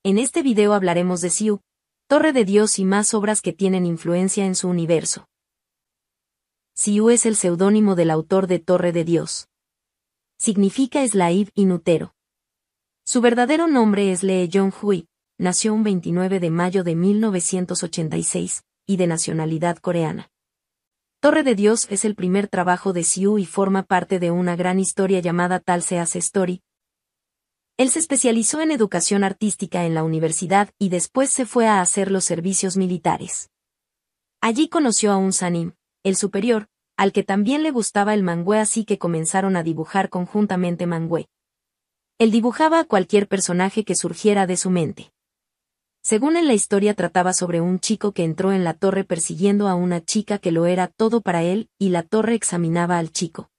En este video hablaremos de Siu, Torre de Dios y más obras que tienen influencia en su universo. Siu es el seudónimo del autor de Torre de Dios. Significa Slave Inútero. Su verdadero nombre es Lee Jong-hui, nació un 29 de mayo de 1986, y de nacionalidad coreana. Torre de Dios es el primer trabajo de Siu y forma parte de una gran historia llamada Talseas Story. Él se especializó en educación artística en la universidad y después se fue a hacer los servicios militares. Allí conoció a un sanim, el superior, al que también le gustaba el mangüe, así que comenzaron a dibujar conjuntamente mangüe. Él dibujaba a cualquier personaje que surgiera de su mente. Según en la historia trataba sobre un chico que entró en la torre persiguiendo a una chica que lo era todo para él, y la torre examinaba al chico.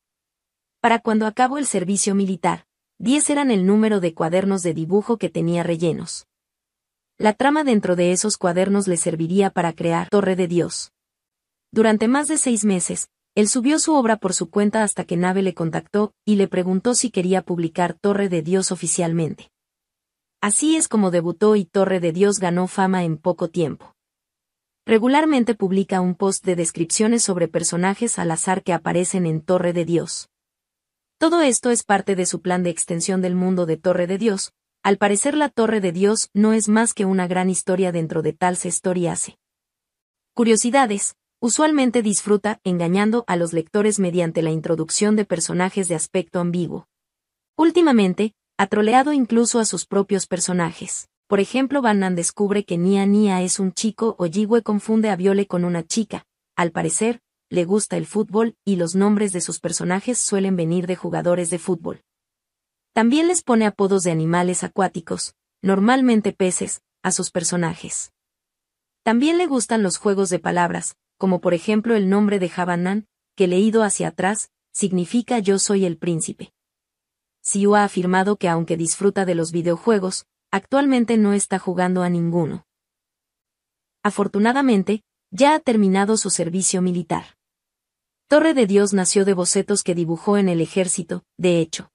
Para cuando acabó el servicio militar, 10 eran el número de cuadernos de dibujo que tenía rellenos. La trama dentro de esos cuadernos le serviría para crear Torre de Dios. Durante más de 6 meses, él subió su obra por su cuenta hasta que Nave le contactó y le preguntó si quería publicar Torre de Dios oficialmente. Así es como debutó y Torre de Dios ganó fama en poco tiempo. Regularmente publica un post de descripciones sobre personajes al azar que aparecen en Torre de Dios. Todo esto es parte de su plan de extensión del mundo de Torre de Dios. Al parecer la Torre de Dios no es más que una gran historia dentro de Talseas Story. Curiosidades. Usualmente disfruta engañando a los lectores mediante la introducción de personajes de aspecto ambiguo. Últimamente, ha troleado incluso a sus propios personajes. Por ejemplo, Bannan descubre que Nia es un chico o Jiwee confunde a Viole con una chica. Al parecer, le gusta el fútbol y los nombres de sus personajes suelen venir de jugadores de fútbol. También les pone apodos de animales acuáticos, normalmente peces, a sus personajes. También le gustan los juegos de palabras, como por ejemplo el nombre de Habanan, que leído hacia atrás, significa yo soy el príncipe. Siu ha afirmado que aunque disfruta de los videojuegos, actualmente no está jugando a ninguno. Afortunadamente, ya ha terminado su servicio militar. Torre de Dios nació de bocetos que dibujó en el ejército, de hecho.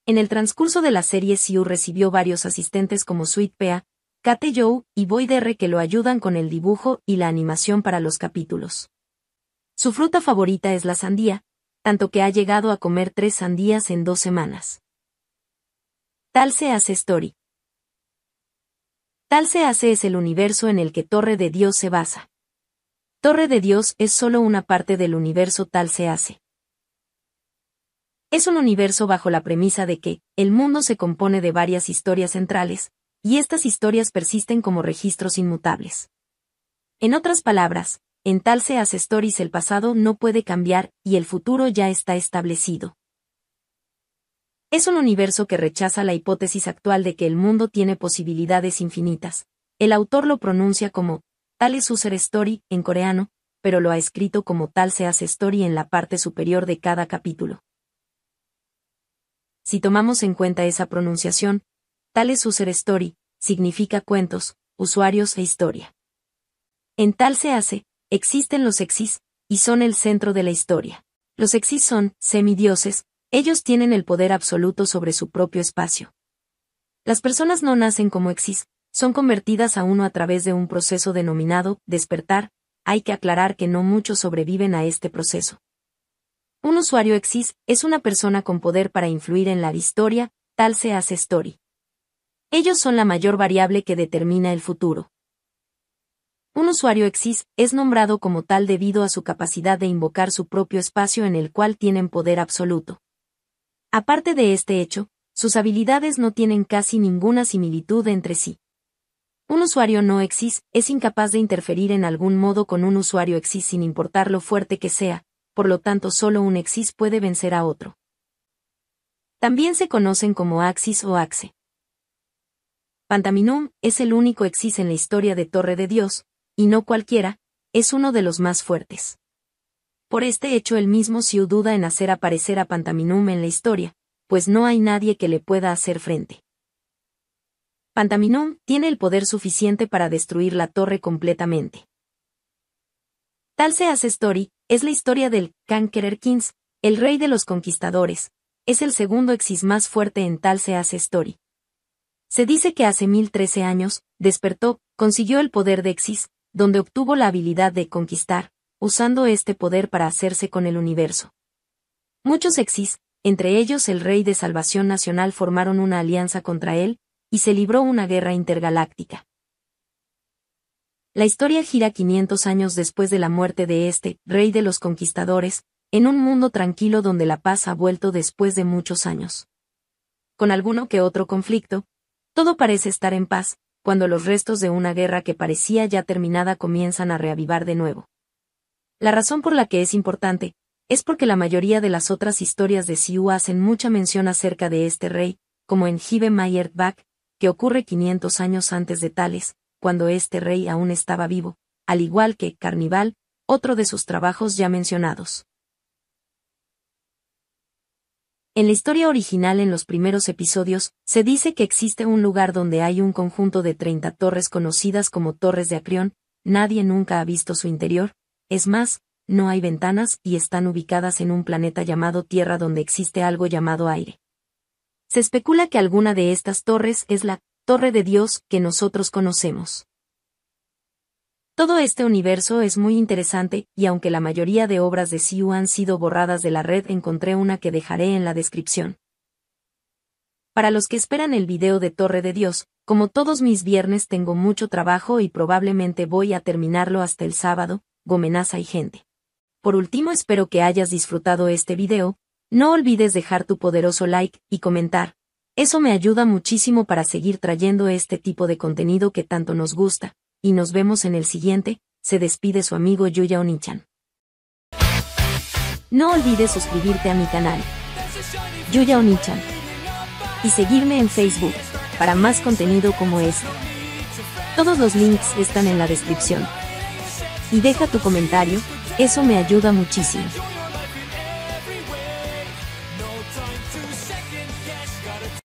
En el transcurso de la serie Siu recibió varios asistentes como Sweet Pea, Kate Joe y Boyd R que lo ayudan con el dibujo y la animación para los capítulos. Su fruta favorita es la sandía, tanto que ha llegado a comer 3 sandías en 2 semanas. Talseas Story. Talseas es el universo en el que Torre de Dios se basa. Torre de Dios es solo una parte del universo Talseas. Es un universo bajo la premisa de que el mundo se compone de varias historias centrales, y estas historias persisten como registros inmutables. En otras palabras, en Talseas Stories el pasado no puede cambiar y el futuro ya está establecido. Es un universo que rechaza la hipótesis actual de que el mundo tiene posibilidades infinitas. El autor lo pronuncia como Talseas Story en coreano, pero lo ha escrito como Talseas Story en la parte superior de cada capítulo. Si tomamos en cuenta esa pronunciación, Talseas Story significa cuentos, usuarios e historia. En Talseas existen los exis, y son el centro de la historia. Los exis son semidioses. Ellos tienen el poder absoluto sobre su propio espacio. Las personas no nacen como exis, son convertidas a uno a través de un proceso denominado despertar. Hay que aclarar que no muchos sobreviven a este proceso. Un usuario exis es una persona con poder para influir en la historia, Talseas Story. Ellos son la mayor variable que determina el futuro. Un usuario exis es nombrado como tal debido a su capacidad de invocar su propio espacio en el cual tienen poder absoluto. Aparte de este hecho, sus habilidades no tienen casi ninguna similitud entre sí. Un usuario no exis es incapaz de interferir en algún modo con un usuario exis sin importar lo fuerte que sea, por lo tanto solo un exis puede vencer a otro. También se conocen como axis o axe. Pantaminum es el único exis en la historia de Torre de Dios, y no cualquiera, es uno de los más fuertes. Por este hecho el mismo Siu duda en hacer aparecer a Pantaminum en la historia, pues no hay nadie que le pueda hacer frente. Pantaminum tiene el poder suficiente para destruir la torre completamente. Talseas Story es la historia del Conqueror Kings, el rey de los conquistadores. Es el segundo exis más fuerte en Talseas Story. Se dice que hace 1013 años, despertó, consiguió el poder de Exis, donde obtuvo la habilidad de conquistar, usando este poder para hacerse con el universo. Muchos Exis, entre ellos el Rey de Salvación Nacional, formaron una alianza contra él, y se libró una guerra intergaláctica. La historia gira 500 años después de la muerte de este Rey de los Conquistadores, en un mundo tranquilo donde la paz ha vuelto después de muchos años. Con alguno que otro conflicto, todo parece estar en paz, cuando los restos de una guerra que parecía ya terminada comienzan a reavivar de nuevo. La razón por la que es importante, es porque la mayoría de las otras historias de Siu hacen mucha mención acerca de este rey, como en Hive Mayer Bak, que ocurre 500 años antes de Tales, cuando este rey aún estaba vivo, al igual que Carnival, otro de sus trabajos ya mencionados. En la historia original, en los primeros episodios, se dice que existe un lugar donde hay un conjunto de 30 torres conocidas como Torres de Acrión. Nadie nunca ha visto su interior, es más, no hay ventanas y están ubicadas en un planeta llamado Tierra donde existe algo llamado aire. Se especula que alguna de estas torres es la Torre de Dios que nosotros conocemos. Todo este universo es muy interesante, y aunque la mayoría de obras de Siu han sido borradas de la red, encontré una que dejaré en la descripción. Para los que esperan el video de Torre de Dios, como todos mis viernes tengo mucho trabajo y probablemente voy a terminarlo hasta el sábado, gomenaza y gente. Por último, espero que hayas disfrutado este video, no olvides dejar tu poderoso like y comentar. Eso me ayuda muchísimo para seguir trayendo este tipo de contenido que tanto nos gusta, y nos vemos en el siguiente. Se despide su amigo Yuya Onichan. No olvides suscribirte a mi canal, Yuya Onichan, y seguirme en Facebook, para más contenido como este. Todos los links están en la descripción. Y deja tu comentario, eso me ayuda muchísimo.